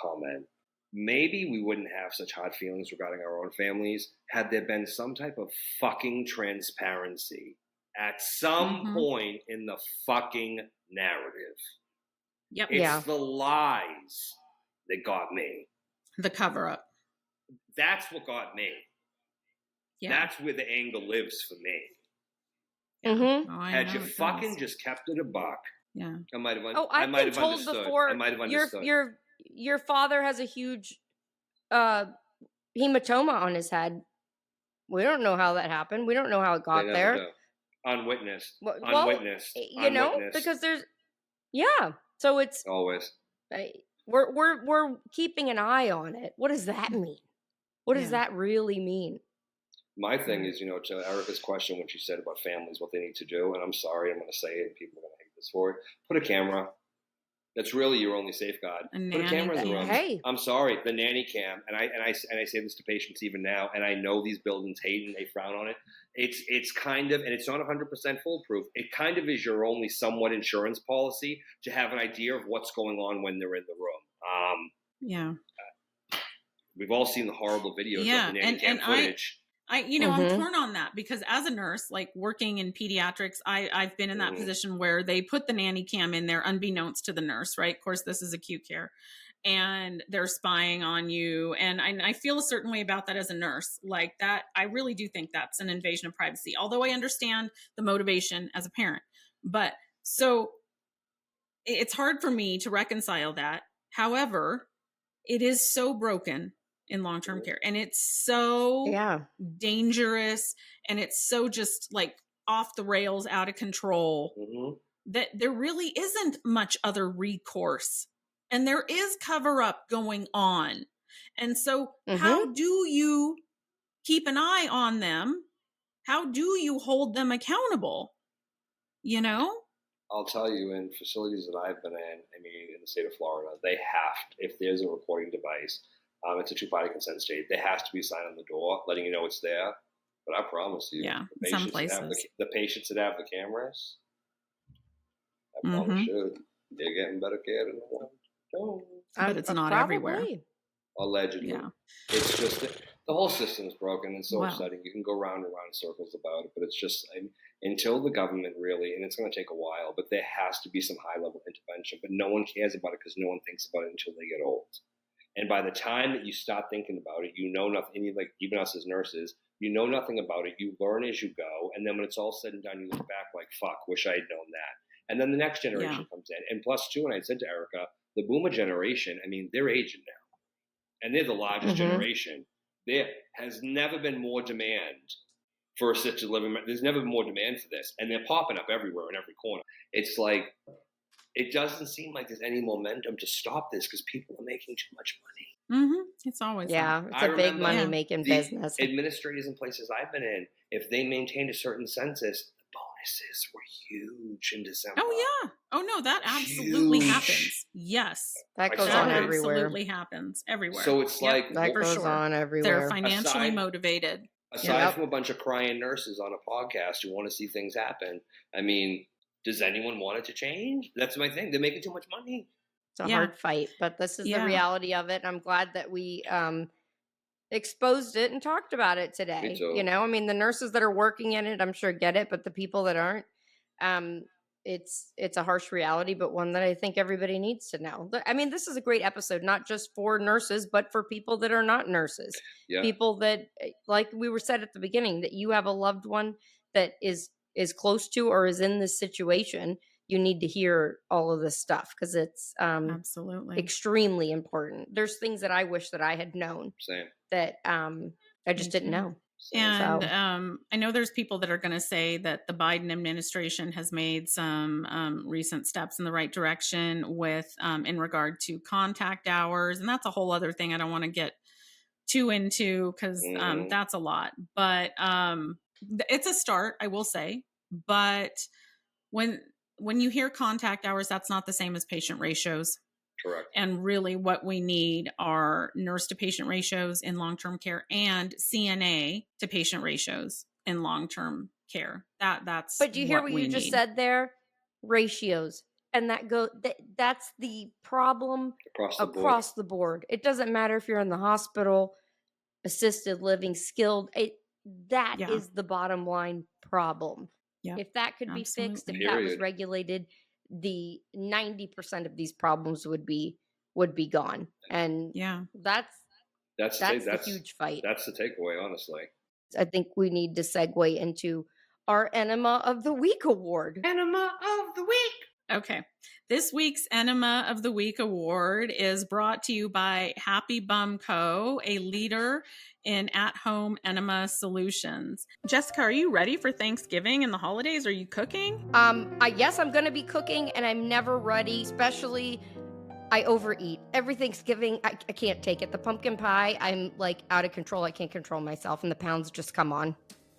comment. Maybe we wouldn't have such hard feelings regarding our own families had there been some type of fucking transparency at some point in the fucking narrative. Yep. It's the lies that got me. The cover up. That's what got me. Yeah. That's where the anger lives for me. Had you fucking just kept it a buck, I might have. I've been told before. I might have understood. Your father has a huge hematoma on his head. We don't know how that happened. We don't know how it got there. Unwitnessed. Well, unwitnessed. Because there's so it's always. We're keeping an eye on it. What does that mean? What does that really mean? My thing is, to Erica's question when she said about families, what they need to do, and I'm sorry, I'm going to say it, and people are going to hate this for it. Put a camera. That's really your only safeguard. Put a camera in the room. Hey. I'm sorry, the Nanny Cam, and I say this to patients even now, and I know these buildings hate and they frown on it. It's kind of, and it's not 100% foolproof. It kind of is your only somewhat insurance policy to have an idea of what's going on when they're in the room. We've all seen the horrible videos of the Nanny Cam footage. I'm torn on that because as a nurse, like working in pediatrics, I've been in that position where they put the Nanny Cam in there unbeknownst to the nurse, right? Of course, this is acute care and they're spying on you. And I feel a certain way about that as a nurse, like that. I really do think that's an invasion of privacy, although I understand the motivation as a parent. But so it's hard for me to reconcile that. However, it is so broken in long-term care, and it's so dangerous, and it's so just like off the rails, out of control, that there really isn't much other recourse, and there is cover up going on. And so how do you keep an eye on them? How do you hold them accountable? I'll tell you, in facilities that I've been in, in the state of Florida, they have to, if there's a recording device, it's a two-party consent state. There has to be a sign on the door letting you know it's there. But I promise you, some places. The patients that have the cameras, I probably should. They're getting better care than the ones who don't. But it's not everywhere. Allegedly. Yeah. It's just the whole system's broken and so upsetting. You can go round and round in circles about it, but it's just until the government really, and it's going to take a while, but there has to be some high-level intervention. But no one cares about it because no one thinks about it until they get old. And by the time that you start thinking about it, you know nothing, like even us as nurses, you know nothing about it. You learn as you go. And then when it's all said and done, you look back like, fuck, wish I had known that. And then the next generation comes in. And plus, too, and I said to Erica, the boomer generation, they're aging now. And they're the largest generation. There has never been more demand for assisted living. There's never been more demand for this. And they're popping up everywhere in every corner. It's like, it doesn't seem like there's any momentum to stop this because people are making too much money. It's always it's a big money-making business. Administrators in places I've been in, if they maintained a certain census, the bonuses were huge in December. Oh, yeah. Oh, no, that absolutely happens. Yes. That goes on everywhere. Absolutely happens everywhere. So it's like... That goes on everywhere. They're financially motivated. Aside from a bunch of crying nurses on a podcast who want to see things happen, does anyone want it to change? That's my thing. They're making too much money. It's a hard fight, but this is the reality of it. I'm glad that we exposed it and talked about it today. Me too. The nurses that are working in it, I'm sure get it, but the people that aren't, it's a harsh reality, but one that I think everybody needs to know. This is a great episode, not just for nurses, but for people that are not nurses. Yeah. People that, like we were said at the beginning, that you have a loved one that is close to or is in this situation, you need to hear all of this stuff because it's absolutely extremely important. There's things that I wish that I had known. Same. That I just didn't know. And I know there's people that are going to say that the Biden administration has made some recent steps in the right direction with in regard to contact hours. And that's a whole other thing I don't want to get too into because that's a lot. But it's a start, I will say. But when you hear contact hours, that's not the same as patient ratios. Correct. And really what we need are nurse to patient ratios in long-term care and CNA to patient ratios in long-term care. That's But do you hear what you just said there? Ratios. And that's the problem across the board. It doesn't matter if you're in the hospital, assisted living, skilled. That is the bottom line problem. Yeah. If that could be fixed, if that was regulated, the 90% of these problems would be gone. And that's the huge fight. That's the takeaway, honestly. I think we need to segue into our Enema of the Week award. Enema of the Week. Okay. This week's Enema of the Week award is brought to you by Happy Bum Co., a leader in at-home enema solutions. Jessica, are you ready for Thanksgiving and the holidays? Are you cooking? Yes, I'm going to be cooking, and I'm never ready, especially I overeat. Every Thanksgiving, I can't take it. The pumpkin pie, I'm like out of control. I can't control myself, and the pounds just come on.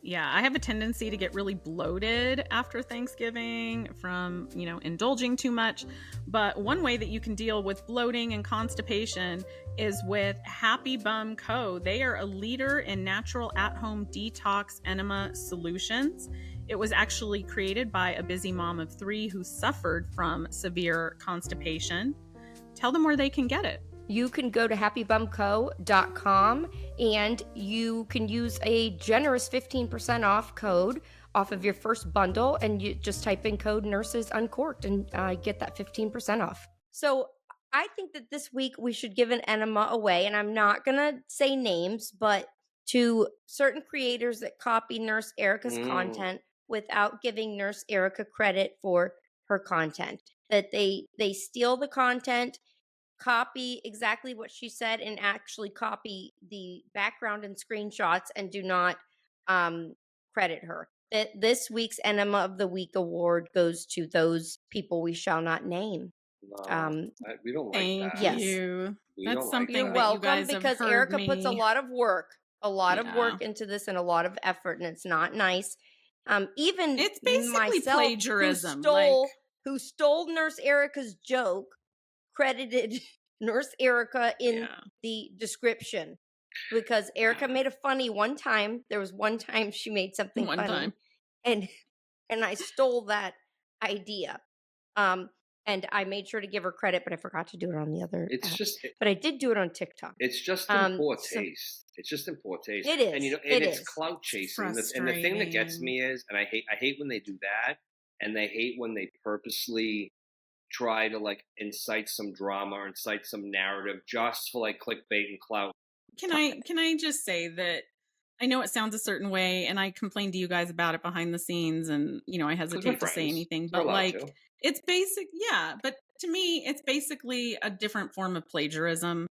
Yeah, I have a tendency to get really bloated after Thanksgiving from, indulging too much. But one way that you can deal with bloating and constipation is with Happy Bum Co. They are a leader in natural at-home detox enema solutions. It was actually created by a busy mom of 3 who suffered from severe constipation. Tell them where they can get it. You can go to happybumco.com and you can use a generous 15% off code off of your first bundle, and you just type in code Nurses Uncorked and get that 15% off. So I think that this week we should give an enema away, and I'm not going to say names, but to certain creators that copy Nurse Erica's content without giving Nurse Erica credit for her content. That they steal the content, copy exactly what she said, and actually copy the background and screenshots and do not credit her. This week's Enema of the Week award goes to those people we shall not name. No, we don't like that. Thank you. That's something you're that welcome, you guys because have heard Erica me. puts a lot of work into this and a lot of effort, and it's not nice. Even it's basically myself, plagiarism. Who stole Nurse Erica's joke, credited Nurse Erica in the description, because Erica made a funny one time. There was one time she made something funny, and I stole that idea. And I made sure to give her credit, but I forgot to do it on the other. But I did do it on TikTok. It's just in poor taste. It's just in poor taste. It is, and it's clout chasing. And the thing that gets me is, and I hate when they do that, and they hate when they purposely try to incite some drama or incite some narrative just for clickbait and clout. Can I just say that I know it sounds a certain way, and I complained to you guys about it behind the scenes, and I hesitate to say anything, but it's basic, but to me it's basically a different form of plagiarism,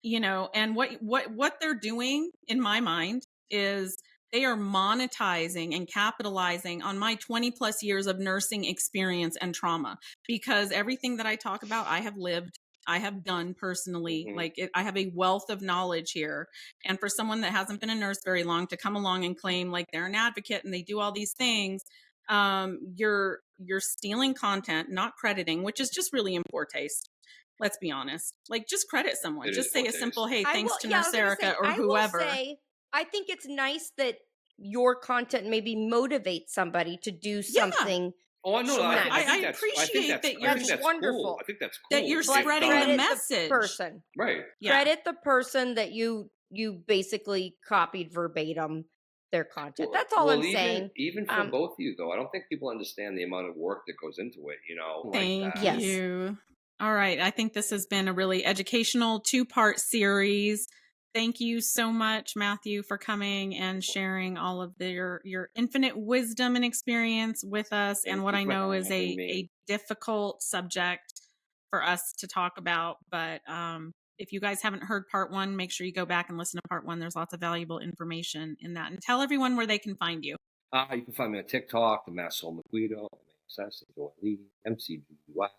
and what they're doing in my mind is they are monetizing and capitalizing on my 20 plus years of nursing experience and trauma, because everything that I talk about, I have lived, I have done personally. I have a wealth of knowledge here. And for someone that hasn't been a nurse very long to come along and claim they're an advocate and they do all these things, you're stealing content, not crediting, which is just really in poor taste. Let's be honest. Just credit someone. Just say a simple, hey, thanks to Nurse Erica or whoever. I think it's nice that your content maybe motivates somebody to do something. Oh, no, I appreciate that you're wonderful. Cool. I think that's cool. That you're spreading the message. Right. Credit the person that you basically copied verbatim their content. That's all I'm saying. Even for both of you, though, I don't think people understand the amount of work that goes into it, Thank you. All right. I think this has been a really educational 2-part series. Thank you so much, Matthew, for coming and sharing all of your infinite wisdom and experience with us, and what I know is a difficult subject for us to talk about. But if you guys haven't heard part 1, make sure you go back and listen to part 1. There's lots of valuable information in that. And tell everyone where they can find you. You can find me on TikTok, the Mass Soul McGuido, MCDY.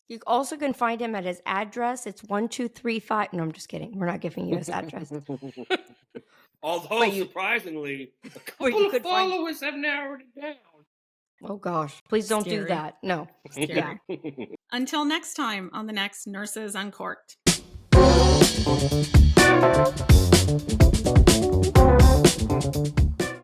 You also can find him at his address. It's 1235. No, I'm just kidding. We're not giving you his address. Although, surprisingly, a couple of followers have narrowed it down. Oh, gosh. Please don't do that. No. Yeah. Until next time on the next Nurses Uncorked.